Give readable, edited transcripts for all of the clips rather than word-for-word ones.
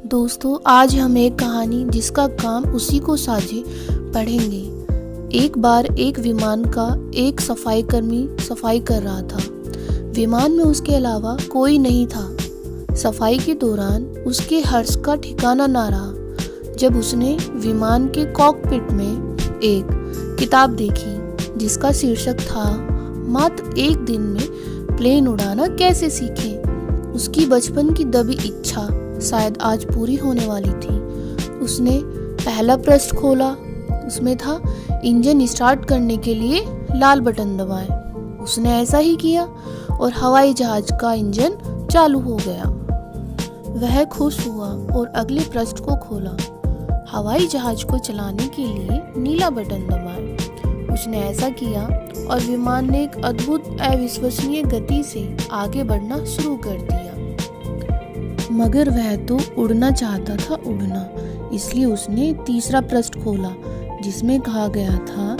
दोस्तों, आज हम एक कहानी जिसका काम उसी को साझे पढ़ेंगे। एक बार एक विमान का एक सफाई कर्मी सफाई कर रहा था। विमान में उसके अलावा कोई नहीं था। सफाई के दौरान उसके हर्ष का ठिकाना ना रहा जब उसने विमान के कॉकपिट में एक किताब देखी जिसका शीर्षक था मात्र एक दिन में प्लेन उड़ाना कैसे सीखें। उसकी बचपन की दबी इच्छा शायद आज पूरी होने वाली थी। उसने पहला पृष्ठ खोला। उसमें था इंजन स्टार्ट करने के लिए लाल बटन दबाएं। उसने ऐसा ही किया और हवाई जहाज का इंजन चालू हो गया। वह खुश हुआ और अगले पृष्ठ को खोला। हवाई जहाज को चलाने के लिए नीला बटन दबाएं। उसने ऐसा किया और विमान ने एक अद्भुत अविश्वसनीय गति से आगे बढ़ना शुरू कर दिया। मगर वह तो उड़ना चाहता था, इसलिए उसने तीसरा पृष्ठ खोला जिसमें कहा गया था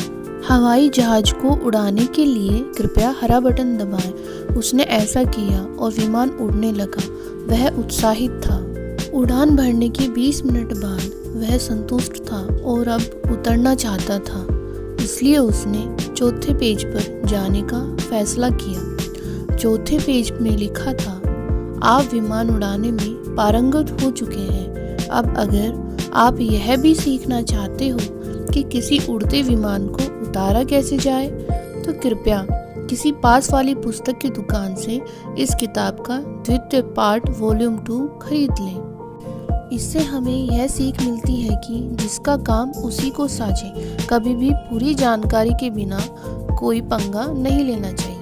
हवाई जहाज को उड़ाने के लिए कृपया हरा बटन दबाएं। उसने ऐसा किया और विमान उड़ने लगा। वह उत्साहित था। उड़ान भरने के 20 मिनट बाद वह संतुष्ट था और अब उतरना चाहता था। इसलिए उसने चौथे पेज पर जाने का फैसला किया। चौथे पेज में लिखा था आप विमान उड़ाने में पारंगत हो चुके हैं। अब अगर आप यह भी सीखना चाहते हो कि किसी उड़ते विमान को उतारा कैसे जाए तो कृपया किसी पास वाली पुस्तक की दुकान से इस किताब का द्वितीय पार्ट वॉल्यूम 2 खरीद लें। इससे हमें यह सीख मिलती है कि जिसका काम उसी को साझे। कभी भी पूरी जानकारी के बिना कोई पंगा नहीं लेना चाहिए।